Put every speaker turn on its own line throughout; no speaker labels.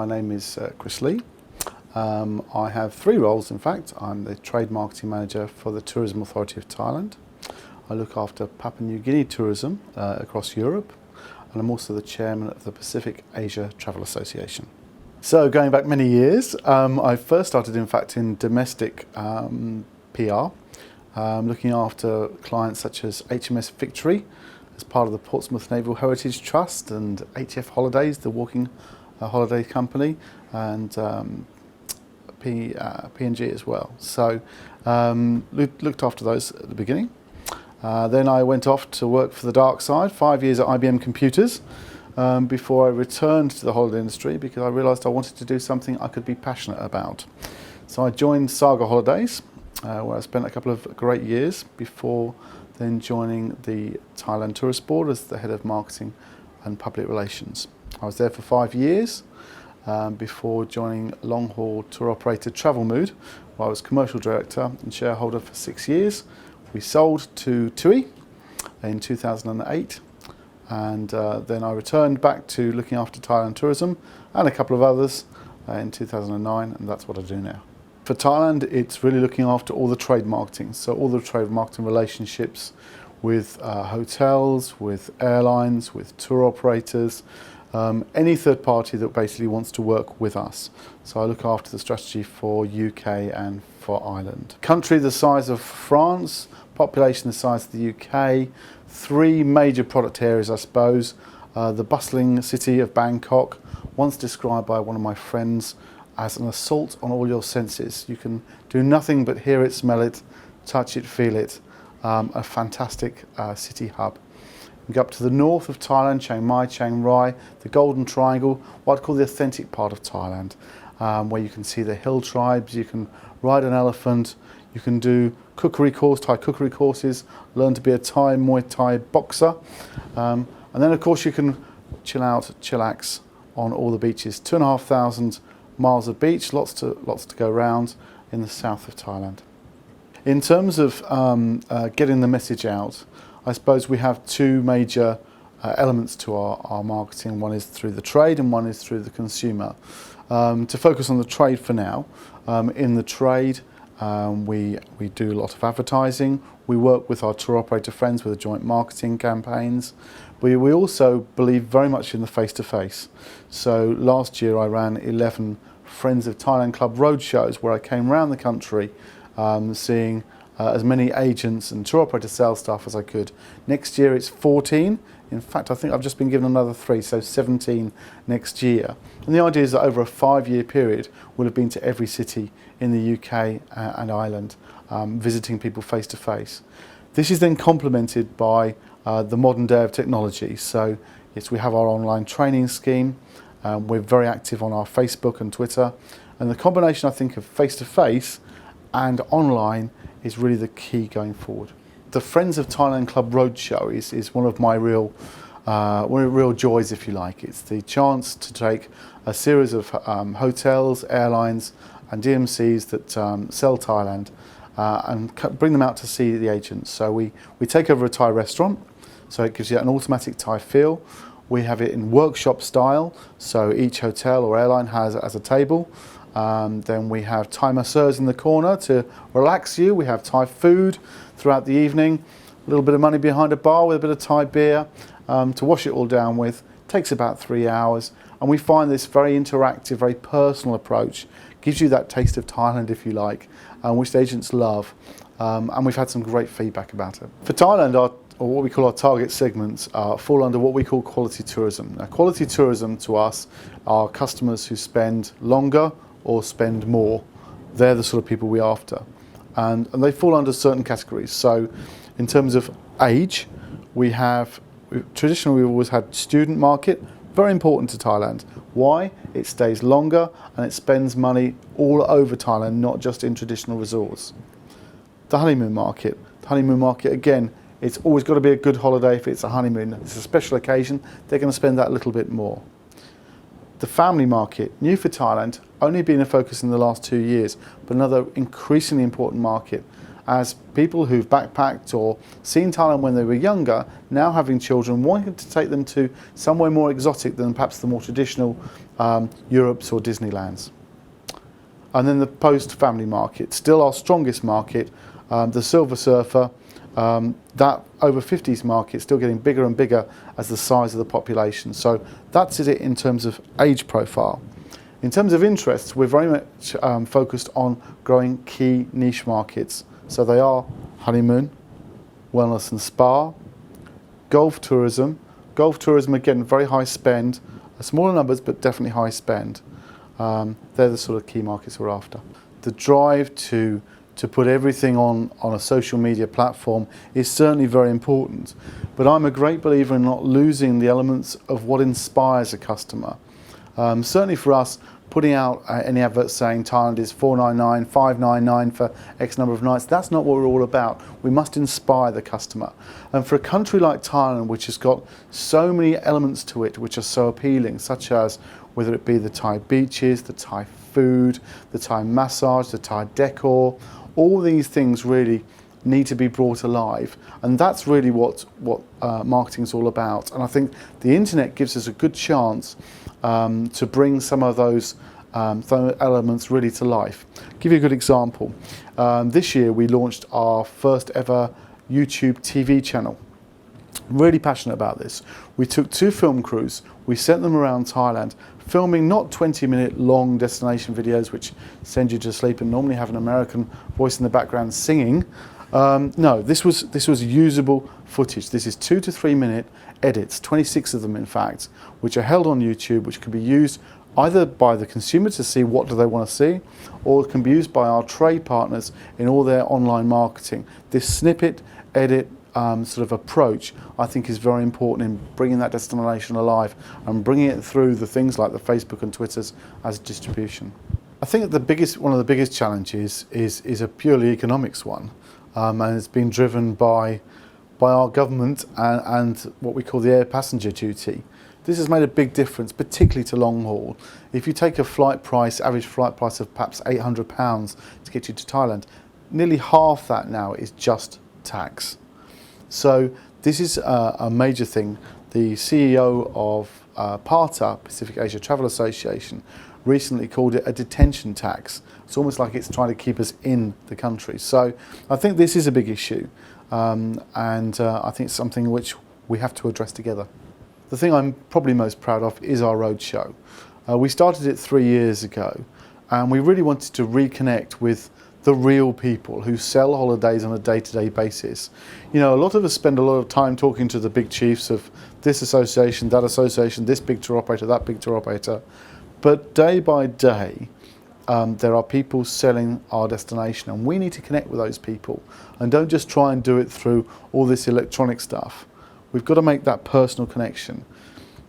My name is Chris Lee. I have three roles in fact. I'm the Trade Marketing Manager for the Tourism Authority of Thailand. I look after Papua New Guinea tourism across Europe, and I'm also the Chairman of the Pacific Asia Travel Association. So going back many years, I first started in fact in domestic PR, looking after clients such as HMS Victory as part of the Portsmouth Naval Heritage Trust, and HF Holidays, the walking holiday company, and P&G as well. So looked after those at the beginning. Then I went off to work for the dark side, 5 years at IBM Computers, before I returned to the holiday industry because I realised I wanted to do something I could be passionate about. So I joined Saga Holidays, where I spent a couple of great years before then joining the Thailand Tourist Board as the Head of Marketing and Public Relations. I was there for 5 years before joining long-haul tour operator Travel Mood, where I was Commercial Director and Shareholder for 6 years. We sold to TUI in 2008, and then I returned back to looking after Thailand Tourism and a couple of others in 2009, and that's what I do now. For Thailand, it's really looking after all the trade marketing, so all the trade marketing relationships with hotels, with airlines, with tour operators, any third party that basically wants to work with us. So I look after the strategy for UK and for Ireland. Country the size of France, population the size of the UK, three major product areas I suppose. The bustling city of Bangkok, once described by one of my friends as an assault on all your senses. You can do nothing but hear it, smell it, touch it, feel it. A fantastic city hub. We go up to the north of Thailand, Chiang Mai, Chiang Rai, the Golden Triangle, what I'd call the authentic part of Thailand, where you can see the hill tribes, you can ride an elephant, you can do cookery course, Thai cookery courses, learn to be a Thai Muay Thai boxer, and then of course you can chill out, chillax on all the beaches. 2,500 miles of beach, lots to go around in the south of Thailand. In terms of getting the message out, I suppose we have two major elements to our marketing. One is through the trade and one is through the consumer. To focus on the trade for now, in the trade we do a lot of advertising. We work with our tour operator friends with joint marketing campaigns. We also believe very much in the face-to-face. So last year I ran 11 Friends of Thailand Club Roadshows where I came around the country seeing as many agents and tour operator sales staff as I could. Next year it's 14. In fact, I think I've just been given another 3, so 17 next year. And the idea is that over a 5-year period, we'll have been to every city in the UK and Ireland, visiting people face to face. This is then complemented by the modern day of technology. So yes, we have our online training scheme. We're very active on our Facebook and Twitter. And the combination, I think, of face to face and online is really the key going forward. The Friends of Thailand Club Roadshow is one of my real joys, if you like. It's the chance to take a series of hotels, airlines and DMCs that sell Thailand and bring them out to see the agents. So we take over a Thai restaurant, so it gives you an automatic Thai feel. We have it in workshop style, so each hotel or airline has a table. Then we have Thai masseurs in the corner to relax you. We have Thai food throughout the evening, a little bit of money behind a bar with a bit of Thai beer to wash it all down with. Takes about 3 hours, and we find this very interactive, very personal approach gives you that taste of Thailand, if you like, which the agents love, and we've had some great feedback about it. For Thailand, or what we call our target segments, fall under what we call quality tourism. Now, quality tourism to us are customers who spend longer or spend more. They're the sort of people we're after, and they fall under certain categories. So in terms of age, traditionally we've always had student market, very important to Thailand. Why? It stays longer and it spends money all over Thailand, not just in traditional resorts. The honeymoon market again, it's always got to be a good holiday. If it's a honeymoon, it's a special occasion, they're going to spend that little bit more. The family market, new for Thailand, only been a focus in the last 2 years, but another increasingly important market. as people who've backpacked or seen Thailand when they were younger, now having children, wanting to take them to somewhere more exotic than perhaps the more traditional Europes or Disneylands. And then the post-family market, still our strongest market, the Silver Surfer, that over 50s market still getting bigger and bigger as the size of the population. So that's it in terms of age profile. In terms of interests, we're very much focused on growing key niche markets. So they are honeymoon, wellness and spa, golf tourism. Golf tourism, again, very high spend, smaller numbers, but definitely high spend. They're the sort of key markets we're after. The drive to put everything on a social media platform is certainly very important, but I'm a great believer in not losing the elements of what inspires a customer. Certainly for us, putting out any adverts saying Thailand is $499, $599 for X number of nights, that's not what we're all about. We must inspire the customer. And for a country like Thailand, which has got so many elements to it which are so appealing, such as whether it be the Thai beaches, the Thai food, the Thai massage, the Thai decor, all these things really need to be brought alive, and that's really what marketing is all about. And I think the internet gives us a good chance to bring some of those elements really to life. Give you a good example. This year we launched our first ever YouTube TV channel. Really passionate about this. We took 2 film crews, we sent them around Thailand, filming not 20-minute long destination videos which send you to sleep and normally have an American voice in the background singing. No, this was usable footage. This is 2 to 3 minute edits, 26 of them in fact, which are held on YouTube, which can be used either by the consumer to see what do they want to see, or it can be used by our trade partners in all their online marketing. This snippet, edit, sort of approach, I think is very important in bringing that destination alive and bringing it through the things like the Facebook and Twitters as distribution. I think that one of the biggest challenges is a purely economics one, and it's been driven by our government and what we call the air passenger duty. This has made a big difference, particularly to long haul. If you take a average flight price of perhaps £800 to get you to Thailand, nearly half that now is just tax. So this is a major thing. The CEO of PATA, Pacific Asia Travel Association, recently called it a detention tax. It's almost like it's trying to keep us in the country. So I think this is a big issue, and I think it's something which we have to address together. The thing I'm probably most proud of is our Roadshow. We started it 3 years ago, and we really wanted to reconnect with the real people who sell holidays on a day-to-day basis. You know, a lot of us spend a lot of time talking to the big chiefs of this association, this big tour operator, that big tour operator. But day by day, there are people selling our destination, and we need to connect with those people and don't just try and do it through all this electronic stuff. We've got to make that personal connection.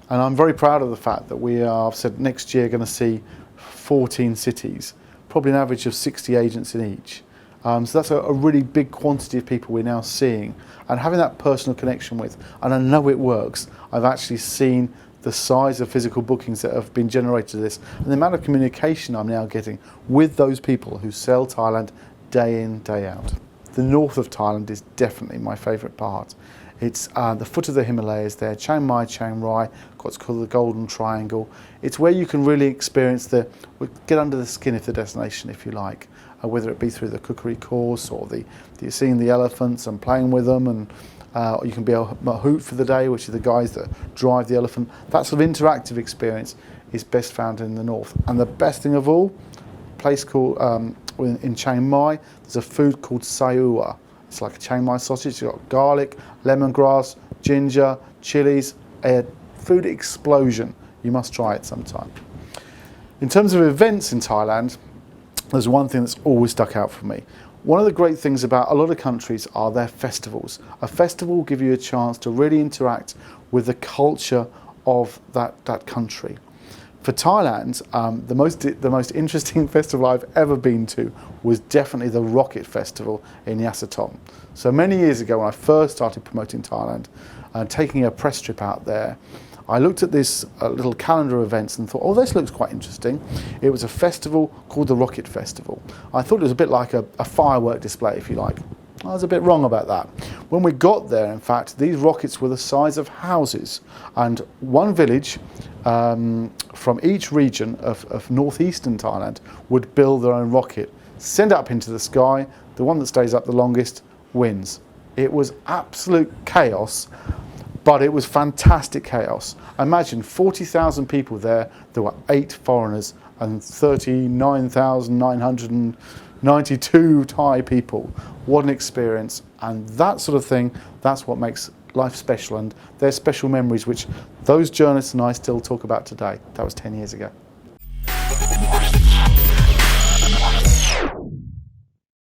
And I'm very proud of the fact that we are, I've said next year, going to see 14 cities, probably an average of 60 agents in each. So that's a really big quantity of people we're now seeing and having that personal connection with. And I know it works. I've actually seen the size of physical bookings that have been generated to this and the amount of communication I'm now getting with those people who sell Thailand day in, day out. The north of Thailand is definitely my favourite part. It's the foot of the Himalayas there, Chiang Mai, Chiang Rai, what's called the Golden Triangle. It's where you can really experience get under the skin of the destination, if you like, whether it be through the cookery course or seeing the elephants and playing with them, and or you can be a mahout for the day, which are the guys that drive the elephant. That sort of interactive experience is best found in the north. And the best thing of all, a place called, in Chiang Mai, there's a food called sayua. It's like a Chiang Mai sausage. You've got garlic, lemongrass, ginger, chilies, a food explosion. You must try it sometime. In terms of events in Thailand, there's one thing that's always stuck out for me. One of the great things about a lot of countries are their festivals. A festival will give you a chance to really interact with the culture of that country. For Thailand, the most interesting festival I've ever been to was definitely the Rocket Festival in Yasathon. So many years ago when I first started promoting Thailand and taking a press trip out there, I looked at this little calendar of events and thought, oh, this looks quite interesting. It was a festival called the Rocket Festival. I thought it was a bit like a firework display, if you like. I was a bit wrong about that. When we got there, in fact, these rockets were the size of houses, and one village from each region of northeastern Thailand would build their own rocket, send it up into the sky. The one that stays up the longest wins. It was absolute chaos, but it was fantastic chaos. Imagine 40,000 people there. There were 8 foreigners and 39,992 Thai people. What an experience. And that sort of thing, that's what makes life special, and they're special memories which those journalists and I still talk about today. That was 10 years ago.